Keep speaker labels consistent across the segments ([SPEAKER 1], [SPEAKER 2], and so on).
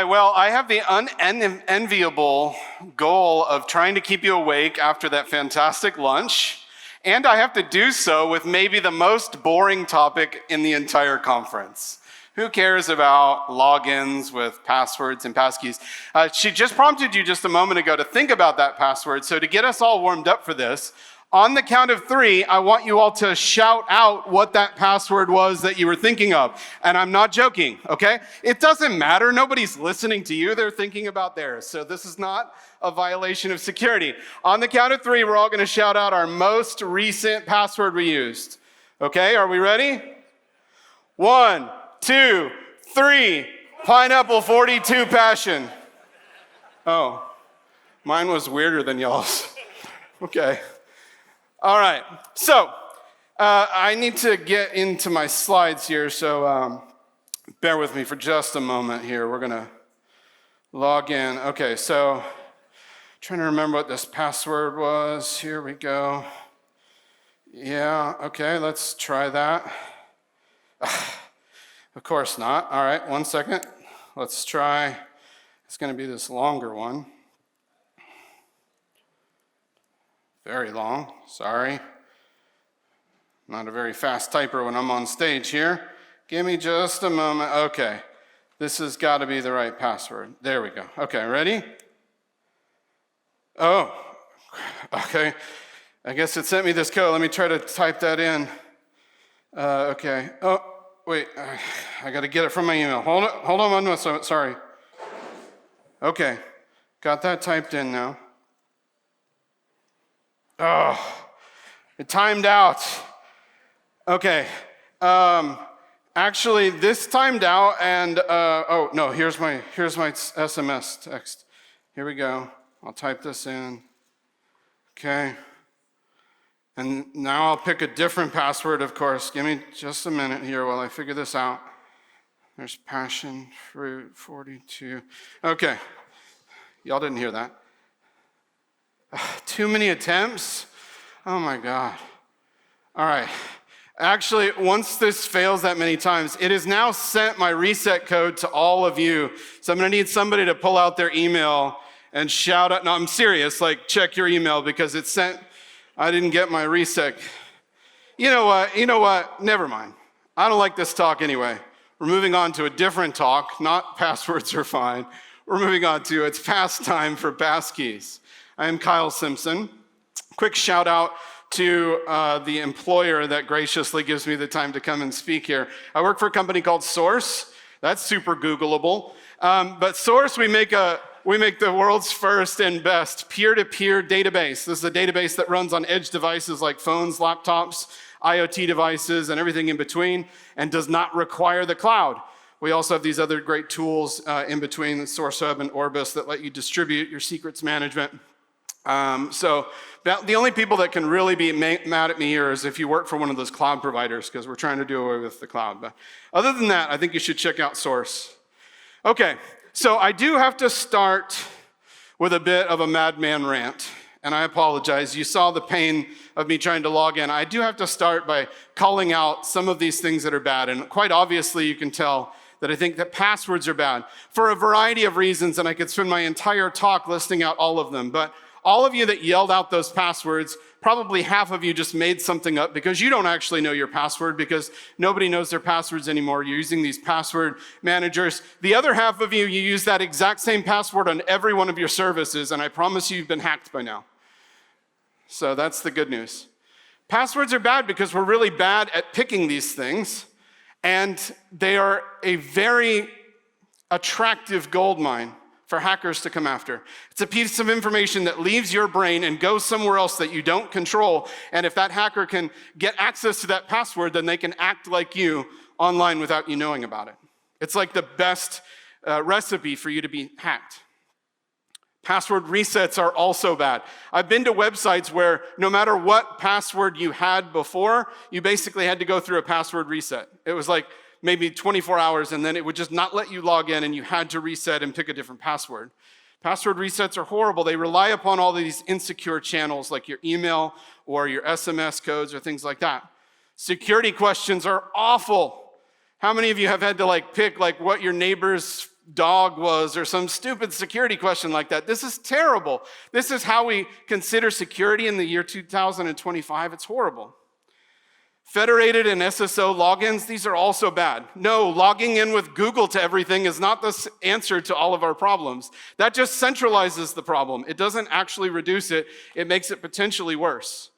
[SPEAKER 1] Hi, well, I have the unenviable goal of trying to keep you awake after that fantastic lunch, and I have to do so with maybe the most boring topic in the entire conference. Who cares about logins with passwords and passkeys? She just prompted you just a moment ago to think about that password, so to get us all warmed up for this, on the count of 3, I want you all to shout out what that password was that you were thinking of. And I'm not joking, okay? It doesn't matter. Nobody's listening to you. They're thinking about theirs. So this is not a violation of security. On the count of 3, we're all going to shout out our most recent password we used. Okay, are we ready? 1, 2, 3. Pineapple 42 passion. Oh, mine was weirder than y'all's. Okay. All right, so I need to get into my slides here, so bear with me for just a moment here. We're gonna log in. Okay, so trying to remember what this password was. Here we go. Yeah, okay, let's try that. Of course not. All right, 1 second. Let's try, it's gonna be this longer one. Very long, sorry. Not a very fast typer when I'm on stage here. Give me just a moment. Okay, this has got to be the right password. There we go. Okay, ready? Oh, okay. I guess it sent me this code. Let me try to type that in. Okay. Oh, wait. I got to get it from my email. Hold on 1 minute. Sorry. Okay, got that typed in now. Oh, it timed out. Okay, actually this timed out and, oh no, here's my SMS text. Here we go, I'll type this in. Okay, and now I'll pick a different password, of course. Give me just a minute here while I figure this out. There's passion fruit 42. Okay, y'all didn't hear that. Too many attempts? Oh my God. All right. Actually, once this fails that many times, it has now sent my reset code to all of you. So I'm gonna need somebody to pull out their email and shout out. No, I'm serious, like check your email because it sent, I didn't get my reset. You know what, never mind. I don't like this talk anyway. We're moving on to a different talk, not passwords are fine. We're moving on to, it's past time for Passkeys. I am Kyle Simpson. Quick shout out to the employer that graciously gives me the time to come and speak here. I work for a company called Source. That's super Googleable. But Source, we make the world's first and best peer-to-peer database. This is a database that runs on edge devices like phones, laptops, IoT devices, and everything in between, and does not require the cloud. We also have these other great tools in between, the Source Hub and Orbis, that let you distribute your secrets management. So the only people that can really be mad at me here is if you work for one of those cloud providers, because we're trying to do away with the cloud. But other than that, I think you should check out Source. Okay, so I do have to start with a bit of a madman rant, and I apologize. You saw the pain of me trying to log in. I do have to start by calling out some of these things that are bad, and quite obviously you can tell that I think that passwords are bad for a variety of reasons, and I could spend my entire talk listing out all of them. But all of you that yelled out those passwords, probably half of you just made something up because you don't actually know your password because nobody knows their passwords anymore. You're using these password managers. The other half of you use that exact same password on every one of your services, and I promise you've been hacked by now. So that's the good news. Passwords are bad because we're really bad at picking these things, and they are a very attractive goldmine for hackers to come after. It's a piece of information that leaves your brain and goes somewhere else that you don't control, and if that hacker can get access to that password, then they can act like you online without you knowing about it. It's like the best recipe for you to be hacked. Password resets are also bad. I've been to websites where no matter what password you had before, you basically had to go through a password reset. It was like maybe 24 hours, and then it would just not let you log in, and you had to reset and pick a different password. Password resets are horrible. They rely upon all these insecure channels like your email or your SMS codes or things like that. Security questions are awful. How many of you have had to pick what your neighbor's dog was, or some stupid security question like that. This is terrible. This is how we consider security in the year 2025. It's horrible. Federated and SSO logins, these are also bad. No, logging in with Google to everything is not the answer to all of our problems. That just centralizes the problem. It doesn't actually reduce it. It makes it potentially worse.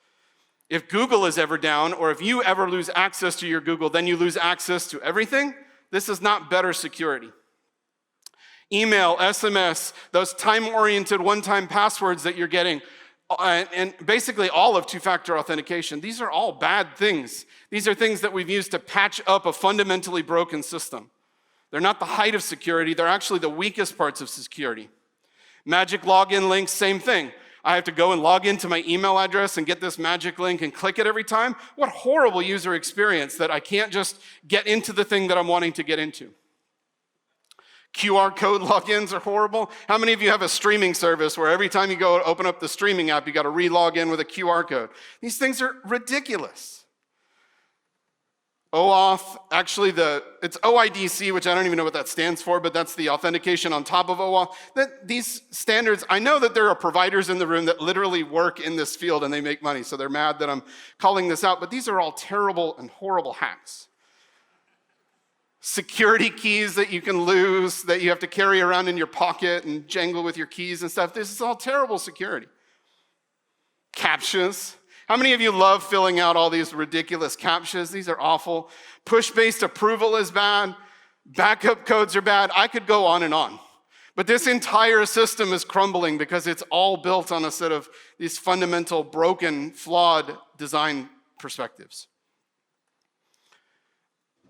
[SPEAKER 1] If Google is ever down, or if you ever lose access to your Google, then you lose access to everything. This is not better security. Email, SMS, those time-oriented one-time passwords that you're getting, and basically all of two-factor authentication, these are all bad things. These are things that we've used to patch up a fundamentally broken system. They're not the height of security, they're actually the weakest parts of security. Magic login links, same thing. I have to go and log into my email address and get this magic link and click it every time. What horrible user experience that I can't just get into the thing that I'm wanting to get into. QR code logins are horrible. How many of you have a streaming service where every time you go open up the streaming app, you got to re-log in with a QR code? These things are ridiculous. OAuth, actually it's OIDC, which I don't even know what that stands for, but that's the authentication on top of OAuth. These standards, I know that there are providers in the room that literally work in this field and they make money, so they're mad that I'm calling this out, but these are all terrible and horrible hacks. Security keys that you can lose, that you have to carry around in your pocket and jangle with your keys and stuff. This is all terrible security. CAPTCHAs. How many of you love filling out all these ridiculous CAPTCHAs? These are awful. Push-based approval is bad. Backup codes are bad. I could go on and on. But this entire system is crumbling because it's all built on a set of these fundamental, broken, flawed design perspectives.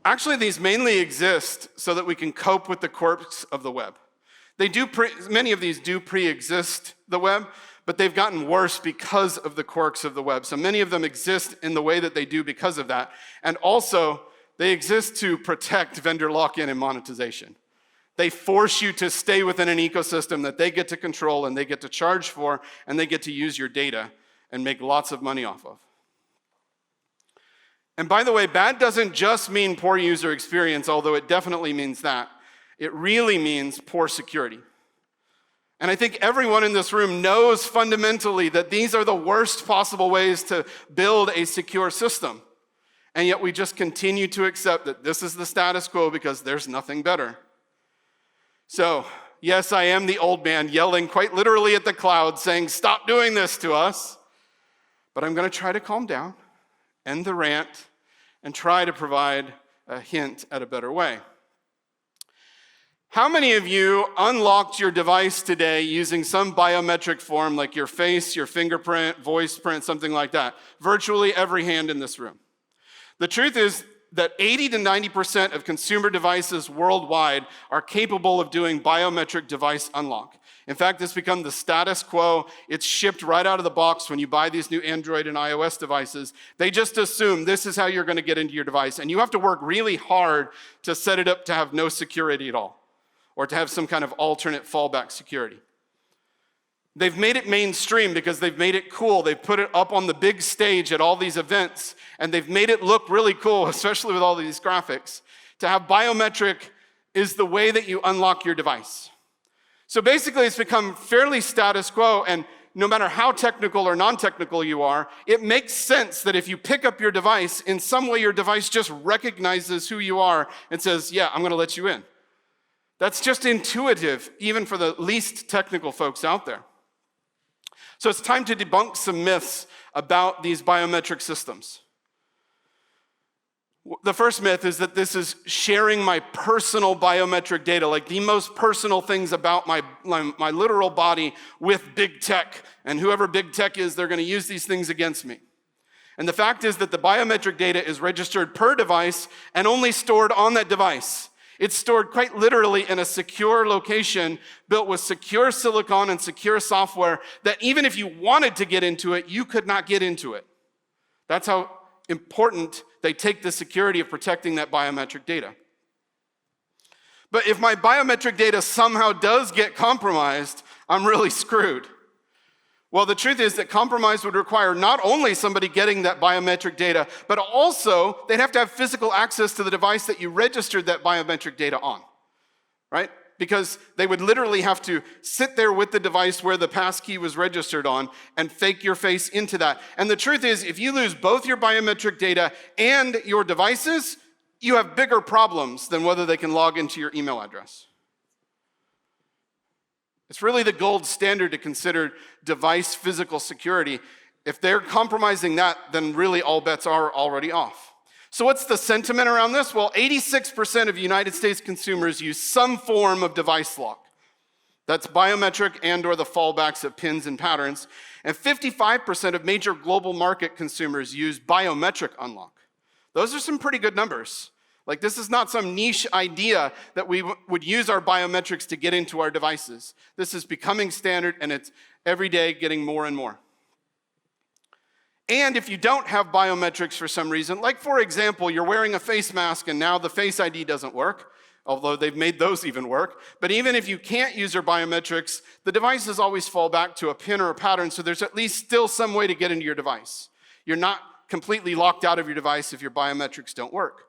[SPEAKER 1] Actually, these mainly exist so that we can cope with the quirks of the web. Many of these do pre-exist the web, but they've gotten worse because of the quirks of the web. So many of them exist in the way that they do because of that. And also, they exist to protect vendor lock-in and monetization. They force you to stay within an ecosystem that they get to control and they get to charge for, and they get to use your data and make lots of money off of. And by the way, bad doesn't just mean poor user experience, although it definitely means that. It really means poor security. And I think everyone in this room knows fundamentally that these are the worst possible ways to build a secure system. And yet we just continue to accept that this is the status quo because there's nothing better. So, yes, I am the old man yelling quite literally at the cloud saying, stop doing this to us. But I'm going to try to calm down, end the rant, and try to provide a hint at a better way. How many of you unlocked your device today using some biometric form like your face, your fingerprint, voice print, something like that? Virtually every hand in this room. The truth is that 80 to 90% of consumer devices worldwide are capable of doing biometric device unlock. In fact, it's become the status quo. It's shipped right out of the box when you buy these new Android and iOS devices. They just assume this is how you're going to get into your device, and you have to work really hard to set it up to have no security at all, or to have some kind of alternate fallback security. They've made it mainstream because they've made it cool. They've put it up on the big stage at all these events, and they've made it look really cool, especially with all these graphics. To have biometric is the way that you unlock your device. So basically, it's become fairly status quo, and no matter how technical or non-technical you are, it makes sense that if you pick up your device, in some way your device just recognizes who you are and says, yeah, I'm going to let you in. That's just intuitive, even for the least technical folks out there. So it's time to debunk some myths about these biometric systems. The first myth is that this is sharing my personal biometric data, like the most personal things about my literal body with big tech. And whoever big tech is, they're going to use these things against me. And the fact is that the biometric data is registered per device and only stored on that device. It's stored quite literally in a secure location built with secure silicon and secure software that even if you wanted to get into it, you could not get into it. That's how important they take the security of protecting that biometric data. But if my biometric data somehow does get compromised, I'm really screwed. Well, the truth is that compromise would require not only somebody getting that biometric data, but also they'd have to have physical access to the device that you registered that biometric data on, right? Because they would literally have to sit there with the device where the passkey was registered on and fake your face into that. And the truth is, if you lose both your biometric data and your devices, you have bigger problems than whether they can log into your email address. It's really the gold standard to consider device physical security. If they're compromising that, then really all bets are already off. So what's the sentiment around this? Well, 86% of United States consumers use some form of device lock. That's biometric and or the fallbacks of pins and patterns. And 55% of major global market consumers use biometric unlock. Those are some pretty good numbers. Like, this is not some niche idea that we would use our biometrics to get into our devices. This is becoming standard, and it's every day getting more and more. And if you don't have biometrics for some reason, like for example, you're wearing a face mask and now the Face ID doesn't work, although they've made those even work. But even if you can't use your biometrics, the devices always fall back to a pin or a pattern, so there's at least still some way to get into your device. You're not completely locked out of your device if your biometrics don't work.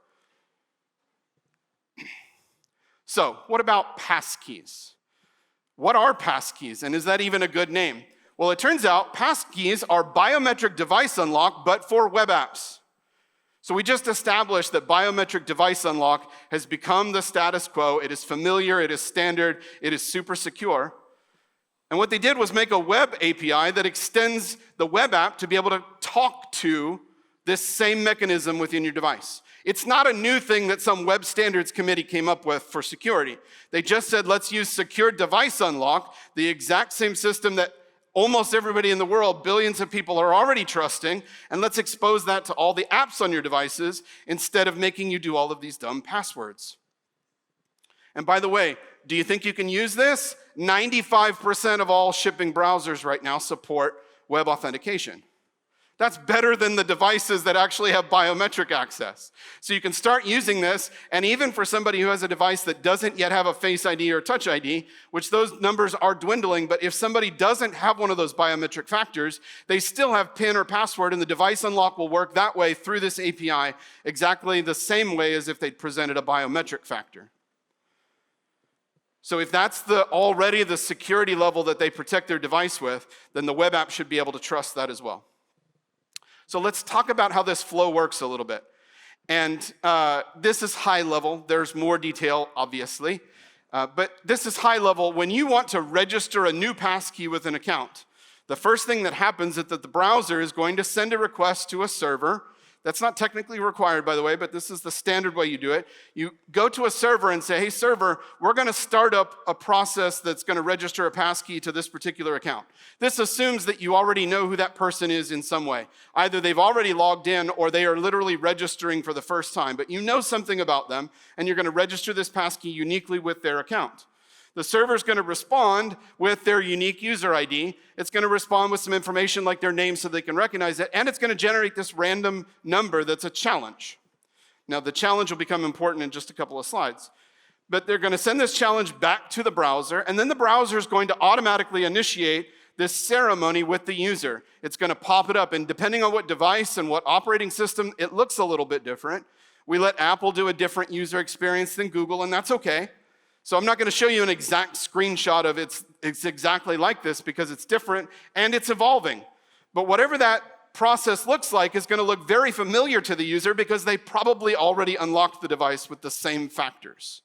[SPEAKER 1] So, what about passkeys? What are passkeys, and is that even a good name? Well, it turns out passkeys are biometric device unlock, but for web apps. So we just established that biometric device unlock has become the status quo. It is familiar, it is standard, it is super secure. And what they did was make a web API that extends the web app to be able to talk to this same mechanism within your device. It's not a new thing that some web standards committee came up with for security. They just said, let's use secure device unlock, the exact same system that almost everybody in the world, billions of people, are already trusting, and let's expose that to all the apps on your devices instead of making you do all of these dumb passwords. And by the way, do you think you can use this? 95% of all shipping browsers right now support web authentication. That's better than the devices that actually have biometric access. So you can start using this, and even for somebody who has a device that doesn't yet have a Face ID or Touch ID, which those numbers are dwindling, but if somebody doesn't have one of those biometric factors, they still have PIN or password, and the device unlock will work that way through this API exactly the same way as if they'd presented a biometric factor. So if that's already the security level that they protect their device with, then the web app should be able to trust that as well. So let's talk about how this flow works a little bit. And this is high level. There's more detail, obviously. But this is high level. When you want to register a new passkey with an account, the first thing that happens is that the browser is going to send a request to a server. That's not technically required, by the way, but this is the standard way you do it. You go to a server and say, hey, server, we're going to start up a process that's going to register a passkey to this particular account. This assumes that you already know who that person is in some way. Either they've already logged in or they are literally registering for the first time, but you know something about them, and you're going to register this passkey uniquely with their account. The server's going to respond with their unique user ID. It's going to respond with some information like their name so they can recognize it, and it's going to generate this random number that's a challenge. Now, the challenge will become important in just a couple of slides. But they're going to send this challenge back to the browser, and then the browser is going to automatically initiate this ceremony with the user. It's going to pop it up, and depending on what device and what operating system, it looks a little bit different. We let Apple do a different user experience than Google, and that's okay. So I'm not going to show you an exact screenshot of it's exactly like this because it's different and it's evolving. But whatever that process looks like is going to look very familiar to the user because they probably already unlocked the device with the same factors.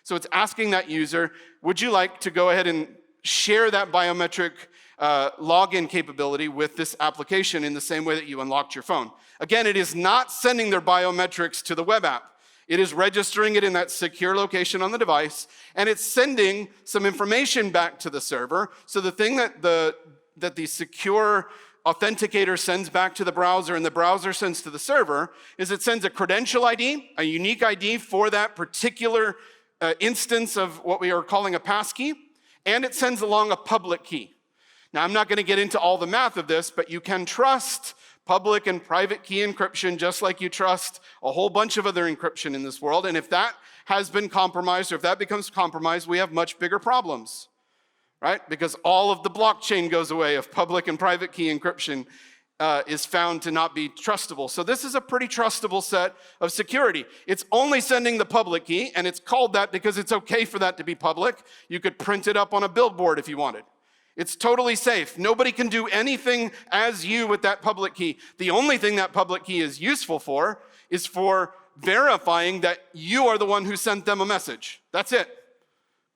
[SPEAKER 1] So it's asking that user, would you like to go ahead and share that biometric login capability with this application in the same way that you unlocked your phone? Again, it is not sending their biometrics to the web app. It is registering it in that secure location on the device, and it's sending some information back to the server. So the thing that the secure authenticator sends back to the browser and the browser sends to the server is it sends a credential ID, a unique ID for that particular instance of what we are calling a passkey, and it sends along a public key. Now, I'm not going to get into all the math of this, but you can trust public and private key encryption just like you trust a whole bunch of other encryption in this world. And if that has been compromised or if that becomes compromised, we have much bigger problems, right? Because all of the blockchain goes away if public and private key encryption is found to not be trustable. So this is a pretty trustable set of security. It's only sending the public key, and it's called that because it's okay for that to be public. You could print it up on a billboard if you wanted. It's totally safe. Nobody can do anything as you with that public key. The only thing that public key is useful for is for verifying that you are the one who sent them a message. That's it.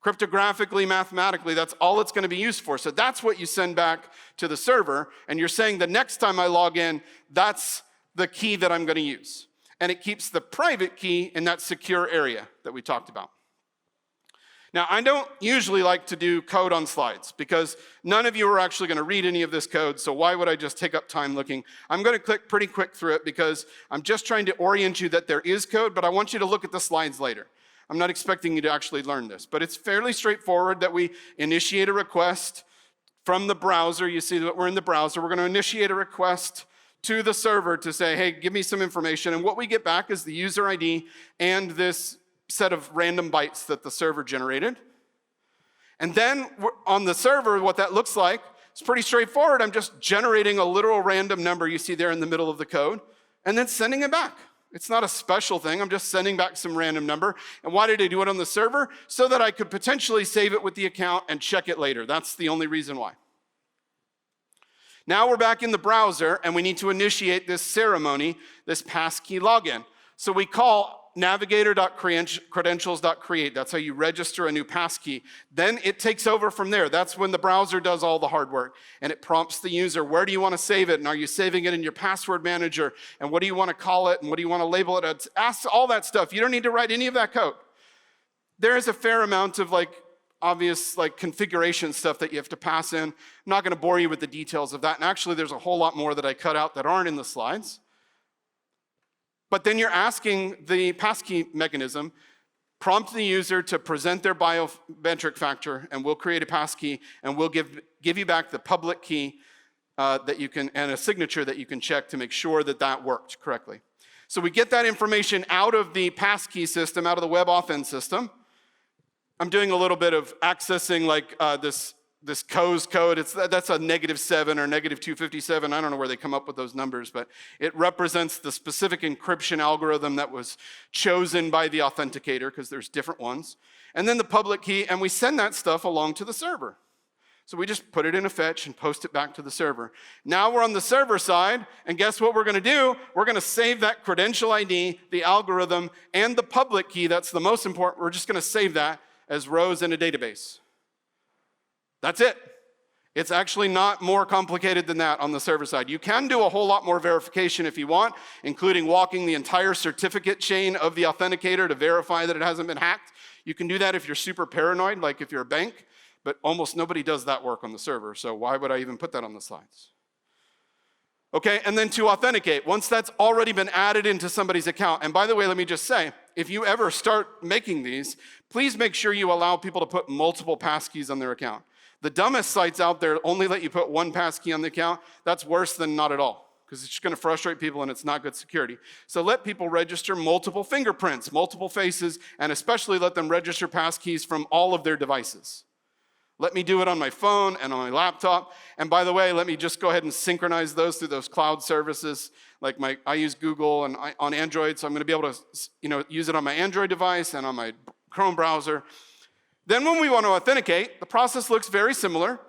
[SPEAKER 1] Cryptographically, mathematically, that's all it's going to be used for. So that's what you send back to the server, and you're saying the next time I log in, that's the key that I'm going to use. And it keeps the private key in that secure area that we talked about. Now, I don't usually like to do code on slides because none of you are actually going to read any of this code, so why would I just take up time looking? I'm going to click pretty quick through it because I'm just trying to orient you that there is code, but I want you to look at the slides later. I'm not expecting you to actually learn this, but it's fairly straightforward that we initiate a request from the browser. You see that we're in the browser. We're going to initiate a request to the server to say, hey, give me some information. And what we get back is the user ID and this set of random bytes that the server generated. And then on the server, what that looks like is pretty straightforward. I'm just generating a literal random number you see there in the middle of the code and then sending it back. It's not a special thing. I'm just sending back some random number. And why did I do it on the server? So that I could potentially save it with the account and check it later. That's the only reason why. Now we're back in the browser, and we need to initiate this ceremony, this passkey login. So we call navigator.credentials.create. That's how you register a new passkey. Then it takes over from there. That's when the browser does all the hard work. And it prompts the user, where do you want to save it? And are you saving it in your password manager? And what do you want to call it? And what do you want to label it? It asks all that stuff. You don't need to write any of that code. There is a fair amount of obvious configuration stuff that you have to pass in. I'm not going to bore you with the details of that. And actually, there's a whole lot more that I cut out that aren't in the slides. But then you're asking the passkey mechanism, prompt the user to present their biometric factor, and we'll create a passkey, and we'll give you back the public key that you can, and a signature that you can check to make sure that that worked correctly. So we get that information out of the passkey system, out of the web authn system. I'm doing a little bit of accessing this COS code. That's a -7 or -257. I don't know where they come up with those numbers, but it represents the specific encryption algorithm that was chosen by the authenticator, because there's different ones. And then the public key, and we send that stuff along to the server. So we just put it in a fetch and post it back to the server. Now we're on the server side, and guess what we're going to do? We're going to save that credential ID, the algorithm, and the public key. That's the most important. We're just going to save that as rows in a database. That's it. It's actually not more complicated than that on the server side. You can do a whole lot more verification if you want, including walking the entire certificate chain of the authenticator to verify that it hasn't been hacked. You can do that if you're super paranoid, like if you're a bank, but almost nobody does that work on the server, so why would I even put that on the slides? Okay, and then to authenticate, once that's already been added into somebody's account, and by the way, let me just say, if you ever start making these, please make sure you allow people to put multiple passkeys on their account. The dumbest sites out there only let you put one passkey on the account. That's worse than not at all, because it's just going to frustrate people and it's not good security. So let people register multiple fingerprints, multiple faces, and especially let them register passkeys from all of their devices. Let me do it on my phone and on my laptop. And by the way, let me just go ahead and synchronize those through those cloud services. I use Google and on Android, so I'm going to be able to use it on my Android device and on my Chrome browser. Then when we want to authenticate, the process looks very similar.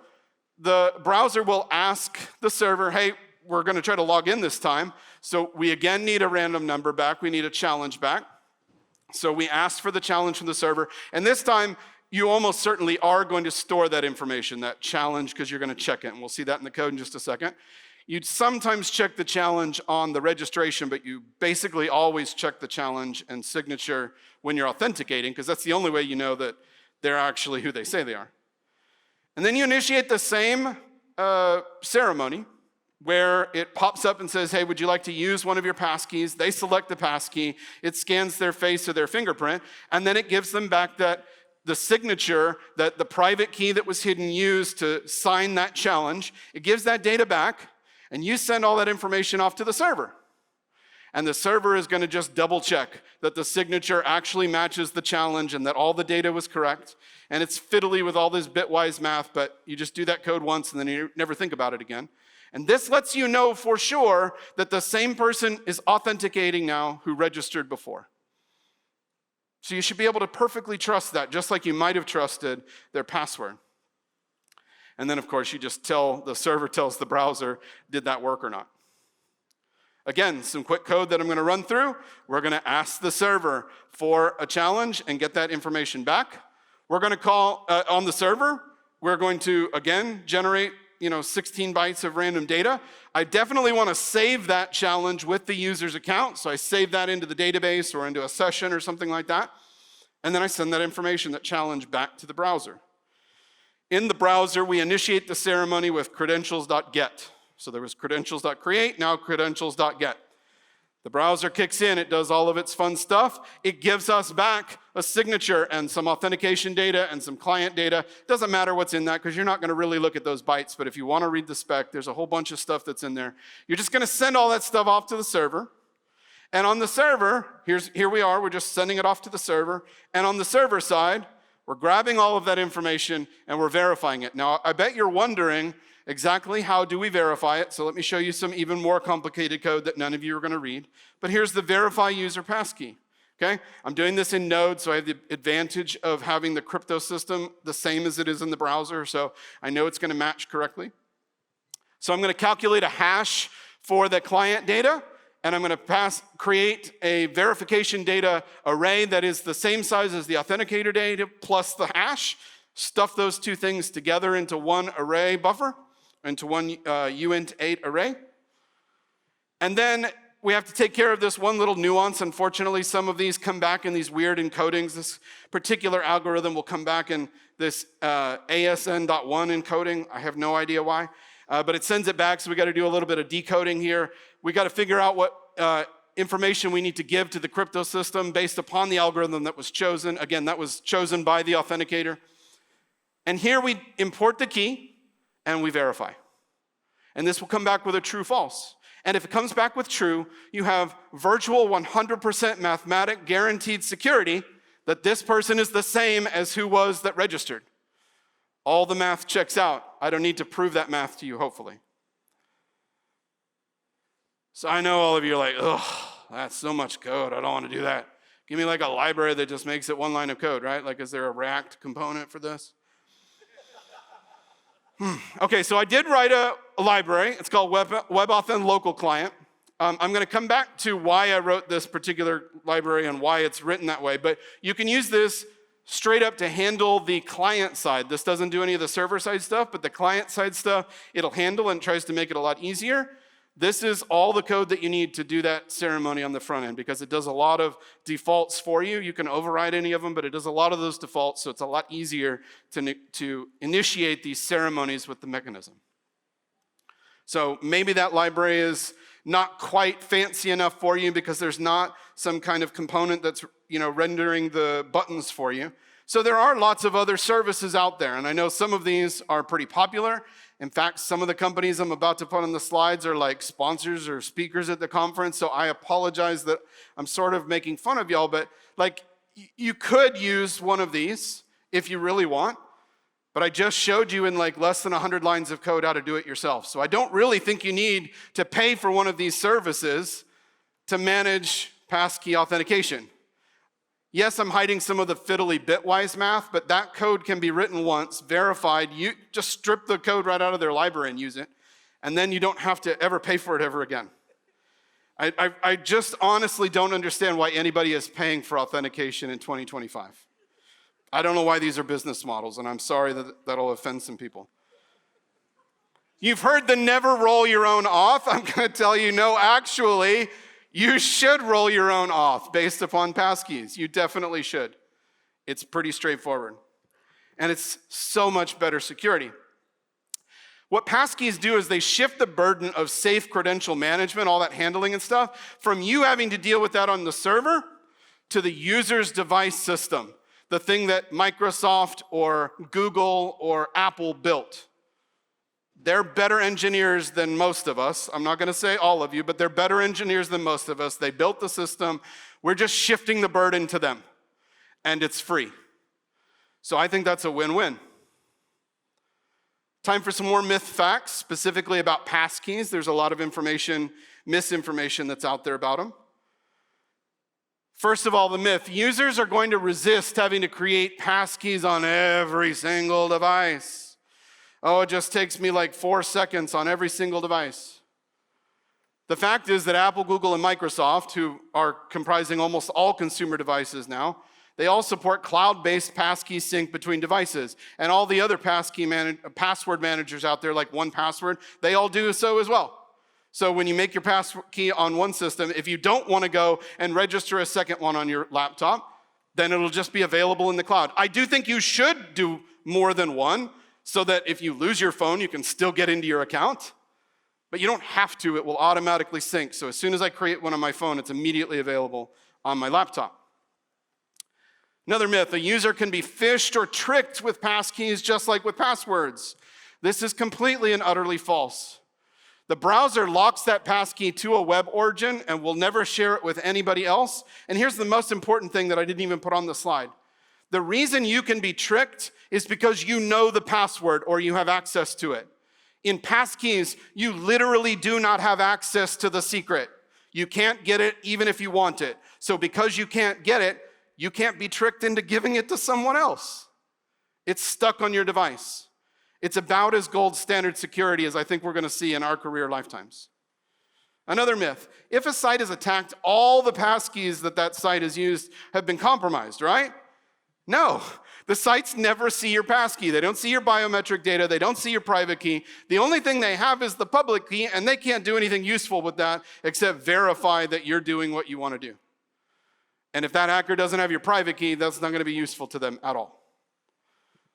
[SPEAKER 1] The browser will ask the server, hey, we're going to try to log in this time. So we again need a random number back. We need a challenge back. So we asked for the challenge from the server. And this time, you almost certainly are going to store that information, that challenge, because you're going to check it. And we'll see that in the code in just a second. You'd sometimes check the challenge on the registration, but you basically always check the challenge and signature when you're authenticating, because that's the only way you know that they're actually who they say they are. And then you initiate the same ceremony where it pops up and says, hey, would you like to use one of your passkeys? They select the passkey. It scans their face or their fingerprint, and then it gives them back the signature, that the private key that was hidden used to sign that challenge. It gives that data back, and you send all that information off to the server. And the server is going to just double check that the signature actually matches the challenge and that all the data was correct. And it's fiddly with all this bitwise math, but you just do that code once and then you never think about it again. And this lets you know for sure that the same person is authenticating now who registered before. So you should be able to perfectly trust that, just like you might have trusted their password. And then, of course, you just the server tells the browser, did that work or not? Again, some quick code that I'm going to run through. We're going to ask the server for a challenge and get that information back. We're going to call on the server. We're going to, again, generate 16 bytes of random data. I definitely want to save that challenge with the user's account. So I save that into the database or into a session or something like that. And then I send that information, that challenge, back to the browser. In the browser, we initiate the ceremony with credentials.get. So there was credentials.create, now credentials.get. The browser kicks in, it does all of its fun stuff. It gives us back a signature and some authentication data and some client data. Doesn't matter what's in that because you're not going to really look at those bytes, but if you want to read the spec, there's a whole bunch of stuff that's in there. You're just going to send all that stuff off to the server. And on the server, here we are, we're just sending it off to the server. And on the server side, we're grabbing all of that information and we're verifying it. Now, I bet you're wondering exactly how do we verify it. So let me show you some even more complicated code that none of you are going to read. But here's the verify user passkey. Okay? I'm doing this in Node, so I have the advantage of having the crypto system the same as it is in the browser, so I know it's going to match correctly. So I'm going to calculate a hash for the client data, and I'm going to create a verification data array that is the same size as the authenticator data plus the hash, stuff those two things together into one array buffer, into one uint8 array. And then we have to take care of this one little nuance. Unfortunately, some of these come back in these weird encodings. This particular algorithm will come back in this ASN.1 encoding. I have no idea why. But it sends it back, so we got to do a little bit of decoding here. We got to figure out what information we need to give to the crypto system based upon the algorithm that was chosen. Again, that was chosen by the authenticator. And here we import the key and we verify. And this will come back with a true-false. And if it comes back with true, you have virtual 100% mathematic guaranteed security that this person is the same as who was that registered. All the math checks out. I don't need to prove that math to you, hopefully. So I know all of you are like, ugh, that's so much code. I don't want to do that. Give me like a library that just makes it one line of code, right? Like, is there a React component for this? Okay, so I did write a library. It's called WebAuthn Local Client. I'm going to come back to why I wrote this particular library and why it's written that way, but you can use this straight up to handle the client side. This doesn't do any of the server side stuff, but the client side stuff, it'll handle and tries to make it a lot easier. This is all the code that you need to do that ceremony on the front end because it does a lot of defaults for you. You can override any of them, but it does a lot of those defaults, so it's a lot easier to initiate these ceremonies with the mechanism. So maybe that library is not quite fancy enough for you because there's not some kind of component that's rendering the buttons for you. So there are lots of other services out there, and I know some of these are pretty popular. In fact, some of the companies I'm about to put on the slides are like sponsors or speakers at the conference, so I apologize that I'm sort of making fun of y'all, but like you could use one of these if you really want, but I just showed you in like less than 100 lines of code how to do it yourself. So I don't really think you need to pay for one of these services to manage passkey authentication. Yes, I'm hiding some of the fiddly bitwise math, but that code can be written once, verified. You just strip the code right out of their library and use it, and then you don't have to ever pay for it ever again. I just honestly don't understand why anybody is paying for authentication in 2025. I don't know why these are business models, and I'm sorry that that'll offend some people. You've heard the never roll your own auth. I'm going to tell you, no, actually, you should roll your own auth based upon passkeys. You definitely should. It's pretty straightforward. And it's so much better security. What passkeys do is they shift the burden of safe credential management, all that handling and stuff, from you having to deal with that on the server to the user's device system, the thing that Microsoft or Google or Apple built. They're better engineers than most of us. I'm not going to say all of you, but they're better engineers than most of us. They built the system. We're just shifting the burden to them, and it's free. So I think that's a win-win. Time for some more myth facts, specifically about passkeys. There's a lot of misinformation that's out there about them. First of all, the myth. Users are going to resist having to create passkeys on every single device. Oh, it just takes me like 4 seconds on every single device. The fact is that Apple, Google, and Microsoft, who are comprising almost all consumer devices now, they all support cloud-based passkey sync between devices. And all the other password managers out there, like 1Password, they all do so as well. So when you make your passkey on one system, if you don't want to go and register a second one on your laptop, then it'll just be available in the cloud. I do think you should do more than one, so that if you lose your phone, you can still get into your account. But you don't have to, it will automatically sync. So as soon as I create one on my phone, it's immediately available on my laptop. Another myth, a user can be phished or tricked with passkeys just like with passwords. This is completely and utterly false. The browser locks that passkey to a web origin and will never share it with anybody else. And here's the most important thing that I didn't even put on the slide. The reason you can be tricked is because you know the password or you have access to it. In passkeys, you literally do not have access to the secret. You can't get it even if you want it. So because you can't get it, you can't be tricked into giving it to someone else. It's stuck on your device. It's about as gold standard security as I think we're going to see in our career lifetimes. Another myth, if a site is attacked, all the passkeys that site has used have been compromised, right? No, the sites never see your passkey. They don't see your biometric data. They don't see your private key. The only thing they have is the public key, and they can't do anything useful with that except verify that you're doing what you want to do. And if that hacker doesn't have your private key, that's not going to be useful to them at all.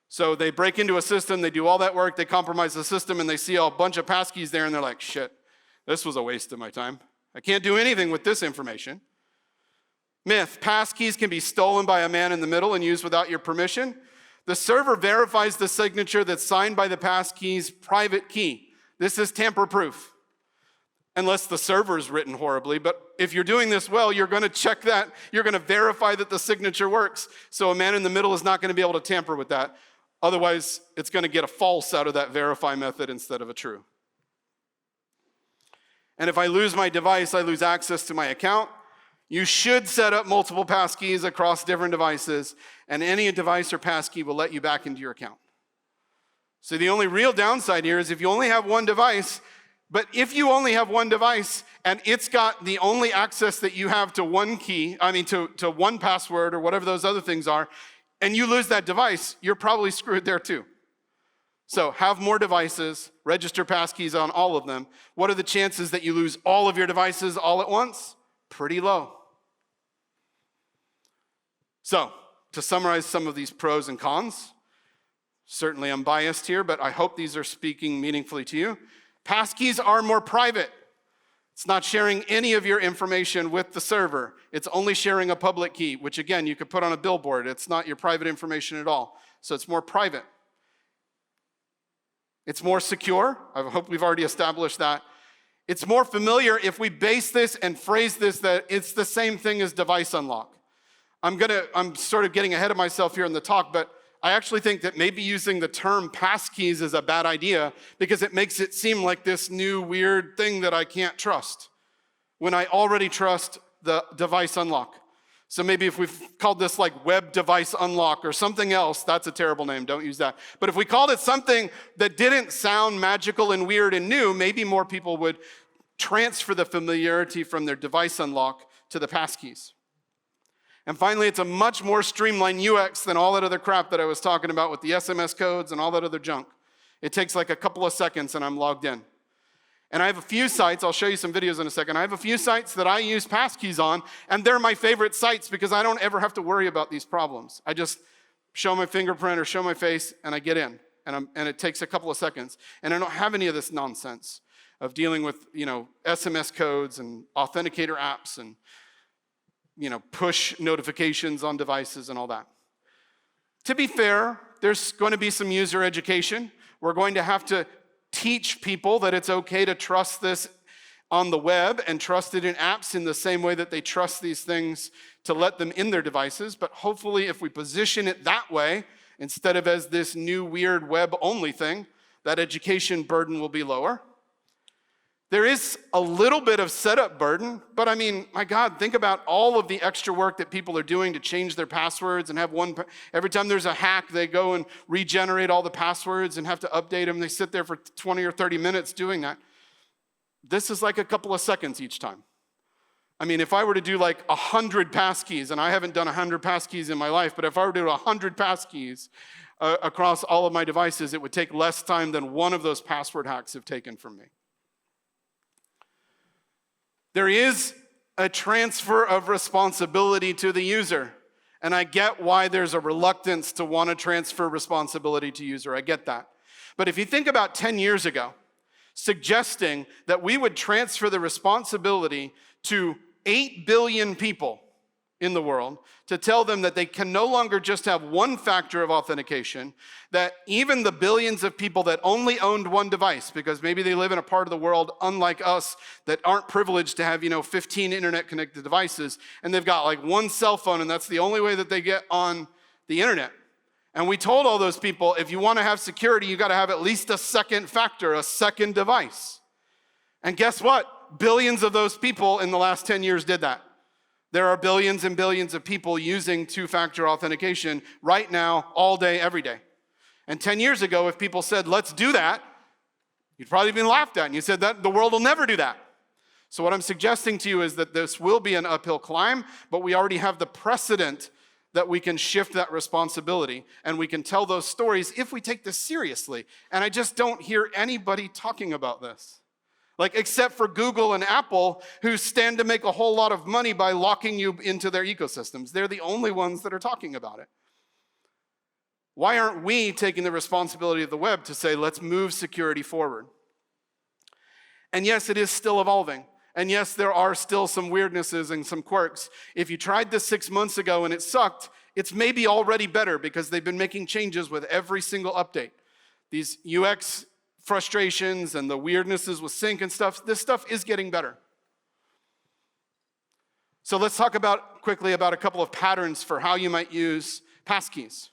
[SPEAKER 1] So they break into a system, they do all that work, they compromise the system, and they see a bunch of passkeys there, and they're like, shit, this was a waste of my time. I can't do anything with this information. Myth, passkeys can be stolen by a man in the middle and used without your permission. The server verifies the signature that's signed by the passkey's private key. This is tamper-proof. Unless the server is written horribly, but if you're doing this well, you're going to check that, you're going to verify that the signature works. So a man in the middle is not going to be able to tamper with that. Otherwise, it's going to get a false out of that verify method instead of a true. And if I lose my device, I lose access to my account. You should set up multiple passkeys across different devices, and any device or passkey will let you back into your account. So the only real downside here is if you only have one device, but if you only have one device and it's got the only access that you have to one key, to 1Password or whatever those other things are, and you lose that device, you're probably screwed there too. So have more devices, register passkeys on all of them. What are the chances that you lose all of your devices all at once? Pretty low. So to summarize some of these pros and cons, certainly I'm biased here, but I hope these are speaking meaningfully to you. Passkeys are more private. It's not sharing any of your information with the server. It's only sharing a public key, which again, you could put on a billboard. It's not your private information at all. So it's more private. It's more secure. I hope we've already established that. It's more familiar if we base this and phrase this that it's the same thing as device unlock. I'm sort of getting ahead of myself here in the talk, but I actually think that maybe using the term passkeys is a bad idea because it makes it seem like this new weird thing that I can't trust when I already trust the device unlock. So maybe if we've called this like web device unlock or something else, that's a terrible name, don't use that. But if we called it something that didn't sound magical and weird and new, maybe more people would transfer the familiarity from their device unlock to the passkeys. And finally, it's a much more streamlined UX than all that other crap that I was talking about with the SMS codes and all that other junk. It takes like a couple of seconds and I'm logged in. And I have a few sites, I'll show you some videos in a second. I have a few sites that I use passkeys on, and they're my favorite sites because I don't ever have to worry about these problems. I just show my fingerprint or show my face and I get in. And it takes a couple of seconds. And I don't have any of this nonsense of dealing with, SMS codes and authenticator apps and push notifications on devices and all that. To be fair, there's going to be some user education. We're going to have to teach people that it's okay to trust this on the web and trust it in apps in the same way that they trust these things to let them in their devices. But hopefully if we position it that way, instead of as this new weird web-only thing, That education burden will be lower. There is a little bit of setup burden, but I mean, my God, think about all of the extra work that people are doing to change their passwords and have every time there's a hack, they go and regenerate all the passwords and have to update them. They sit there for 20 or 30 minutes doing that. This is like a couple of seconds each time. I mean, if I were to do like 100 passkeys, and I haven't done 100 passkeys in my life, but if I were to do 100 passkeys across all of my devices, it would take less time than one of those password hacks have taken from me. There is a transfer of responsibility to the user. And I get why there's a reluctance to want to transfer responsibility to user. I get that. But if you think about 10 years ago, suggesting that we would transfer the responsibility to 8 billion people in the world to tell them that they can no longer just have one factor of authentication, that even the billions of people that only owned one device, because maybe they live in a part of the world unlike us that aren't privileged to have 15 internet connected devices, and they've got like one cell phone and that's the only way that they get on the internet. And we told all those people, if you want to have security, you got to have at least a second factor, a second device. And guess what? Billions of those people in the last 10 years did that. There are billions and billions of people using two-factor authentication right now, all day, every day. And 10 years ago, if people said, let's do that, you'd probably been laughed at. And you said that the world will never do that. So what I'm suggesting to you is that this will be an uphill climb, but we already have the precedent that we can shift that responsibility and we can tell those stories if we take this seriously. And I just don't hear anybody talking about this. Like, except for Google and Apple, who stand to make a whole lot of money by locking you into their ecosystems. They're the only ones that are talking about it. Why aren't we taking the responsibility of the web to say, let's move security forward? And yes, it is still evolving. And yes, there are still some weirdnesses and some quirks. If you tried this 6 months ago and it sucked, it's maybe already better because they've been making changes with every single update. These UX frustrations and the weirdnesses with sync and stuff, this stuff is getting better. So let's talk quickly about a couple of patterns for how you might use passkeys.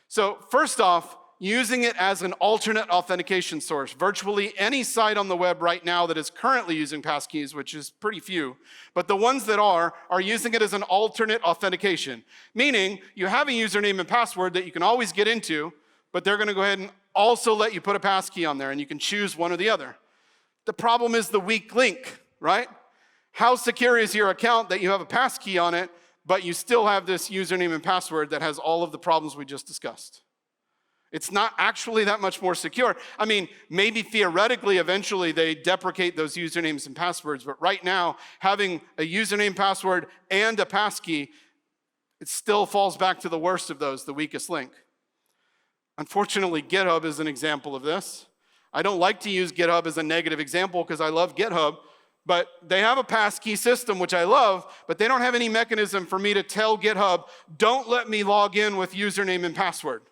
[SPEAKER 1] So first off, using it as an alternate authentication source. Virtually any site on the web right now that is currently using passkeys, which is pretty few, but the ones that are using it as an alternate authentication. Meaning, you have a username and password that you can always get into, but they're gonna go ahead and also let you put a passkey on there and you can choose one or the other. The problem is the weak link, right? How secure is your account that you have a passkey on it, but you still have this username and password that has all of the problems we just discussed? It's not actually that much more secure. I mean, maybe theoretically, eventually they deprecate those usernames and passwords, but right now, having a username, password, and a passkey, it still falls back to the worst of those, the weakest link. Unfortunately, GitHub is an example of this. I don't like to use GitHub as a negative example because I love GitHub, but they have a passkey system, which I love, but they don't have any mechanism for me to tell GitHub, don't let me log in with username and password.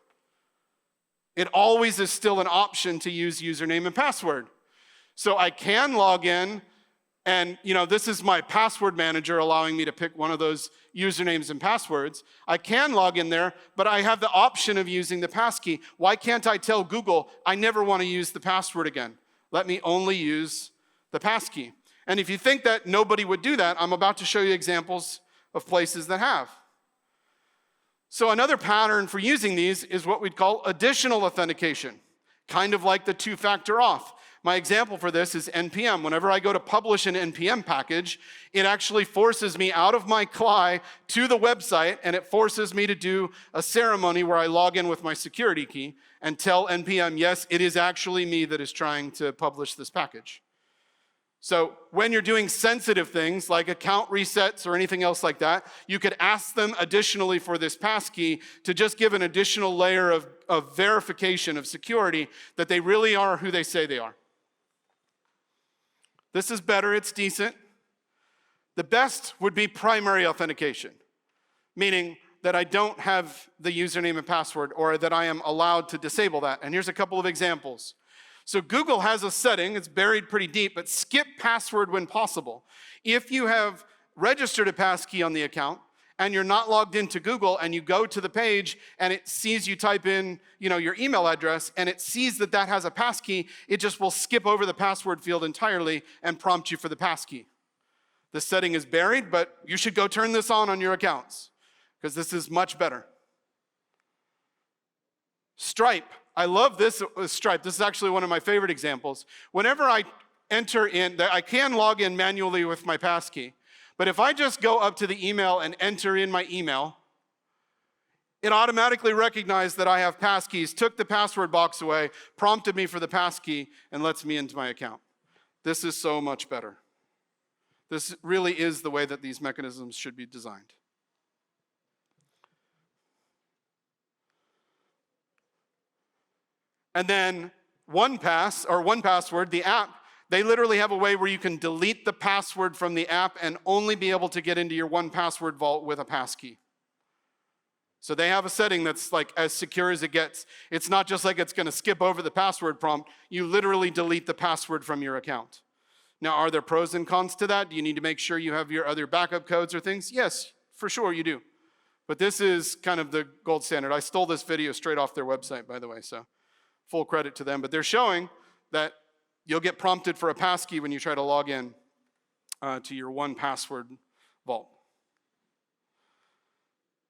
[SPEAKER 1] It always is still an option to use username and password. So I can log in, and this is my password manager allowing me to pick one of those usernames and passwords. I can log in there, but I have the option of using the passkey. Why can't I tell Google, I never want to use the password again? Let me only use the passkey. And if you think that nobody would do that, I'm about to show you examples of places that have. So another pattern for using these is what we'd call additional authentication, kind of like the two-factor auth. My example for this is NPM. Whenever I go to publish an NPM package, it actually forces me out of my CLI to the website, and it forces me to do a ceremony where I log in with my security key and tell NPM, yes, it is actually me that is trying to publish this package. So when you're doing sensitive things like account resets or anything else like that, you could ask them additionally for this passkey to just give an additional layer of verification of security that they really are who they say they are. This is better, it's decent. The best would be primary authentication, meaning that I don't have the username and password or that I am allowed to disable that. And here's a couple of examples. So Google has a setting, it's buried pretty deep, but skip password when possible. If you have registered a passkey on the account and you're not logged into Google, and you go to the page and it sees you type in, your email address, and it sees that that has a passkey, it just will skip over the password field entirely and prompt you for the passkey. The setting is buried, but you should go turn this on your accounts, because this is much better. Stripe. I love this with Stripe. This is actually one of my favorite examples. Whenever I enter in, I can log in manually with my passkey, but if I just go up to the email and enter in my email, it automatically recognized that I have passkeys, took the password box away, prompted me for the passkey, and lets me into my account. This is so much better. This really is the way that these mechanisms should be designed. And then 1Password, the app, they literally have a way where you can delete the password from the app and only be able to get into your 1Password vault with a passkey. So they have a setting that's like as secure as it gets. It's not just like it's going to skip over the password prompt. You literally delete the password from your account. Now, are there pros and cons to that? Do you need to make sure you have your other backup codes or things? Yes, for sure you do. But this is kind of the gold standard. I stole this video straight off their website, by the way, so full credit to them. But they're showing that you'll get prompted for a passkey when you try to log in to your 1Password vault.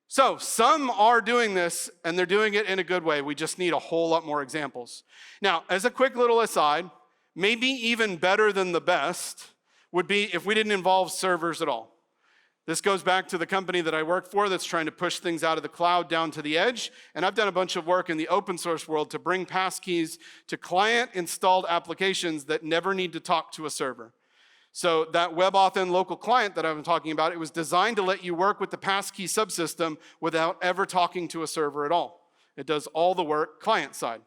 [SPEAKER 1] So some are doing this, and they're doing it in a good way. We just need a whole lot more examples. Now, as a quick little aside, maybe even better than the best would be if we didn't involve servers at all. This goes back to the company that I work for that's trying to push things out of the cloud down to the edge. And I've done a bunch of work in the open source world to bring passkeys to client-installed applications that never need to talk to a server. So that WebAuthn local client that I've been talking about, it was designed to let you work with the passkey subsystem without ever talking to a server at all. It does all the work client-side.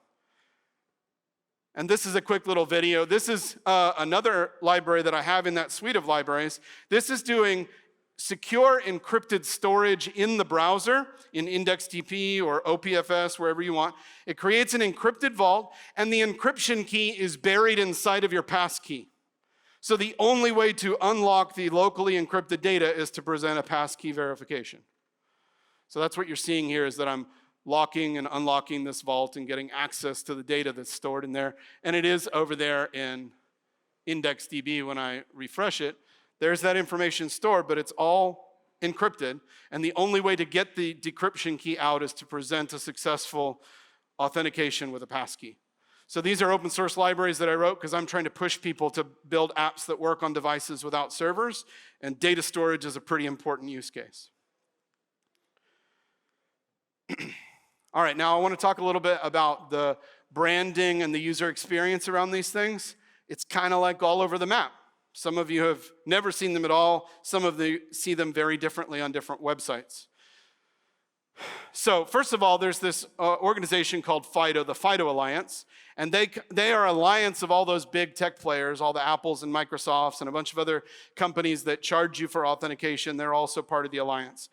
[SPEAKER 1] And this is a quick little video. This is another library that I have in that suite of libraries. This is doing secure encrypted storage in the browser, in Index.TP or OPFS, wherever you want. It creates an encrypted vault, and the encryption key is buried inside of your passkey. So the only way to unlock the locally encrypted data is to present a passkey verification. So that's what you're seeing here, is that I'm locking and unlocking this vault and getting access to the data that's stored in there. And it is over there in IndexedDB. When I refresh it, there's that information stored, but it's all encrypted. And the only way to get the decryption key out is to present a successful authentication with a passkey. So these are open source libraries that I wrote because I'm trying to push people to build apps that work on devices without servers, and data storage is a pretty important use case. All right, now I want to talk a little bit about the branding and the user experience around these things. It's kind of like all over the map. Some of you have never seen them at all. Some of you see them very differently on different websites. So first of all, there's this organization called FIDO, the FIDO Alliance, and they are an alliance of all those big tech players, all the Apples and Microsofts and a bunch of other companies that charge you for authentication. They're also part of the alliance.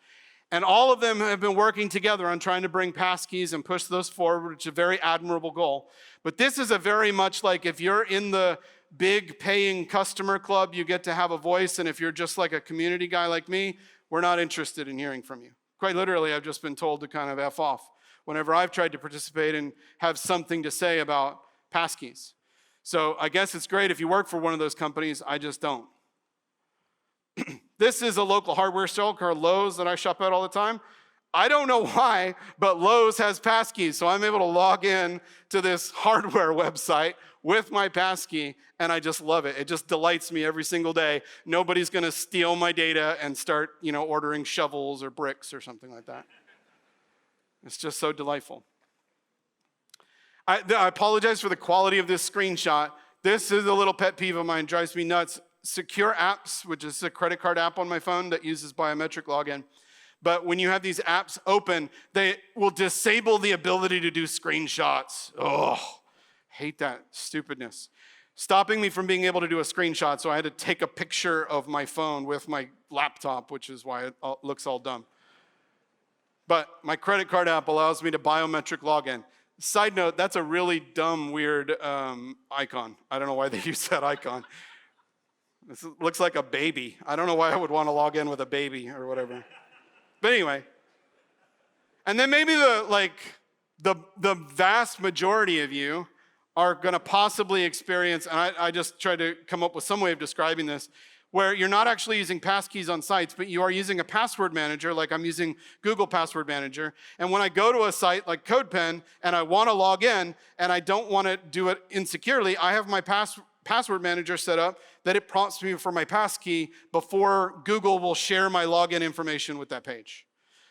[SPEAKER 1] And all of them have been working together on trying to bring passkeys and push those forward, which is a very admirable goal. But this is a very much like if you're in the big paying customer club, you get to have a voice, and if you're just like a community guy like me, we're not interested in hearing from you. Quite literally, I've just been told to kind of F off whenever I've tried to participate and have something to say about passkeys. So I guess it's great if you work for one of those companies. I just don't. This is a local hardware store called Lowe's that I shop at all the time. I don't know why, but Lowe's has passkeys, so I'm able to log in to this hardware website with my passkey, and I just love it. It just delights me every single day. Nobody's going to steal my data and start, ordering shovels or bricks or something like that. It's just so delightful. I apologize for the quality of this screenshot. This is a little pet peeve of mine, drives me nuts. Secure Apps, which is a credit card app on my phone that uses biometric login. But when you have these apps open, they will disable the ability to do screenshots. Oh, hate that stupidness. Stopping me from being able to do a screenshot, so I had to take a picture of my phone with my laptop, which is why it looks all dumb. But my credit card app allows me to biometric login. Side note, that's a really dumb, weird icon. I don't know why they use that icon. This looks like a baby. I don't know why I would want to log in with a baby or whatever. But anyway. And then maybe the vast majority of you are going to possibly experience, and I just tried to come up with some way of describing this, where you're not actually using passkeys on sites, but you are using a password manager, like I'm using Google Password Manager. And when I go to a site like CodePen and I want to log in and I don't want to do it insecurely, I have my password manager set up that it prompts me for my passkey before Google will share my login information with that page.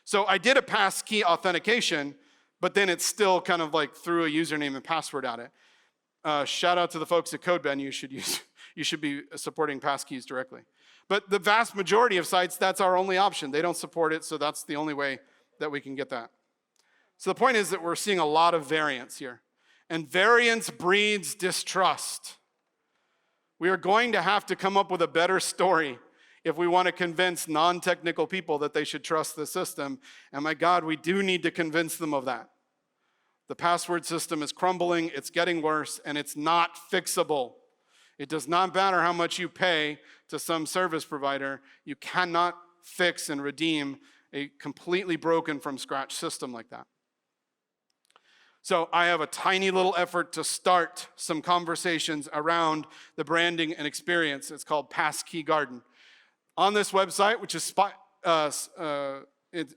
[SPEAKER 1] So I did a passkey authentication, but then it's still kind of like threw a username and password at it. Shout out to the folks at CodePen. You should be supporting passkeys directly. But the vast majority of sites, that's our only option. They don't support it, so that's the only way that we can get that. So the point is that we're seeing a lot of variance here. And variance breeds distrust. We are going to have to come up with a better story if we want to convince non-technical people that they should trust the system. And my God, we do need to convince them of that. The password system is crumbling, it's getting worse, and it's not fixable. It does not matter how much you pay to some service provider. You cannot fix and redeem a completely broken from scratch system like that. So I have a tiny little effort to start some conversations around the branding and experience. It's called Passkey Garden. On this website, which is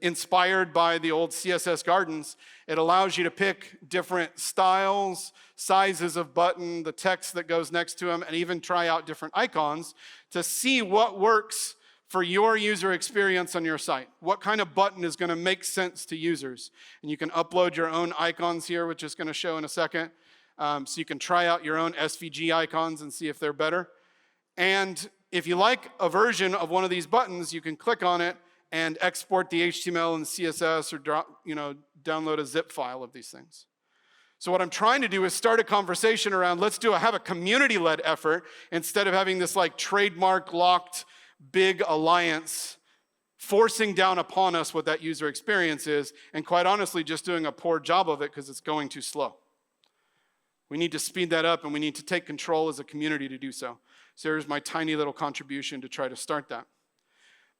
[SPEAKER 1] inspired by the old CSS gardens, it allows you to pick different styles, sizes of button, the text that goes next to them, and even try out different icons to see what works for your user experience on your site. What kind of button is going to make sense to users? And you can upload your own icons here, which is going to show in a second. So you can try out your own SVG icons and see if they're better. And if you like a version of one of these buttons, you can click on it and export the HTML and CSS or download a zip file of these things. So what I'm trying to do is start a conversation around, have a community-led effort instead of having this like trademark locked big alliance forcing down upon us what that user experience is, and quite honestly just doing a poor job of it because it's going too slow. We need to speed that up, and we need to take control as a community to do so. So here's my tiny little contribution to try to start that.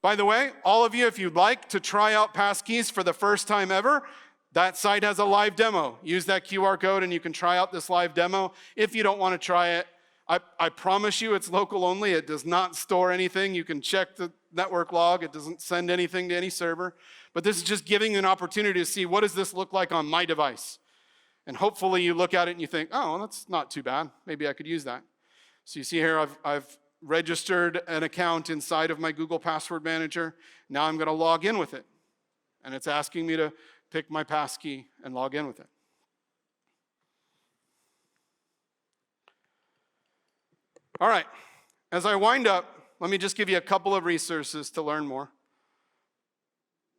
[SPEAKER 1] By the way, all of you, if you'd like to try out Passkeys for the first time ever, that site has a live demo. Use that QR code and you can try out this live demo. If you don't want to try it, I promise you it's local only. It does not store anything. You can check the network log. It doesn't send anything to any server. But this is just giving you an opportunity to see, what does this look like on my device? And hopefully you look at it and you think, oh, well, that's not too bad. Maybe I could use that. So you see here, I've registered an account inside of my Google Password Manager. Now I'm going to log in with it. And it's asking me to pick my passkey and log in with it. All right, as I wind up, let me just give you a couple of resources to learn more.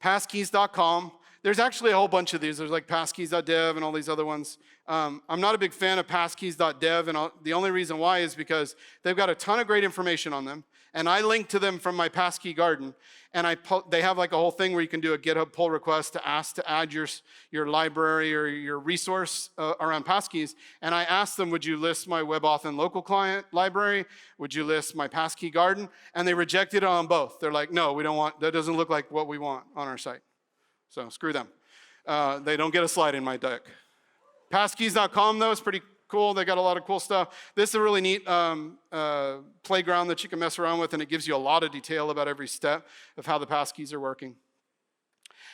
[SPEAKER 1] Passkeys.com. There's actually a whole bunch of these. There's like Passkeys.dev and all these other ones. I'm not a big fan of Passkeys.dev, and the only reason why is because they've got a ton of great information on them, and I link to them from my Passkey garden, and they have like a whole thing where you can do a GitHub pull request to ask to add your library or your resource around Passkeys, and I asked them, would you list my WebAuthn and local client library? Would you list my Passkey garden? And they rejected it on both. They're like, no, we don't want, that doesn't look like what we want on our site. So screw them. They don't get a slide in my deck. Passkeys.com, though, is pretty cool. They got a lot of cool stuff. This is a really neat playground that you can mess around with, and it gives you a lot of detail about every step of how the passkeys are working.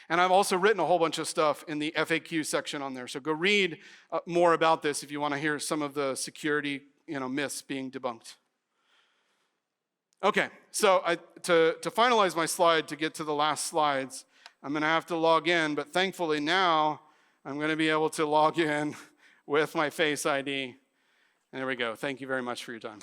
[SPEAKER 1] And I've also written a whole bunch of stuff in the FAQ section on there. So go read more about this if you want to hear some of the security myths being debunked. Okay, so to finalize my slide, to get to the last slides, I'm going to have to log in, but thankfully now I'm going to be able to log in with my Face ID. And there we go. Thank you very much for your time.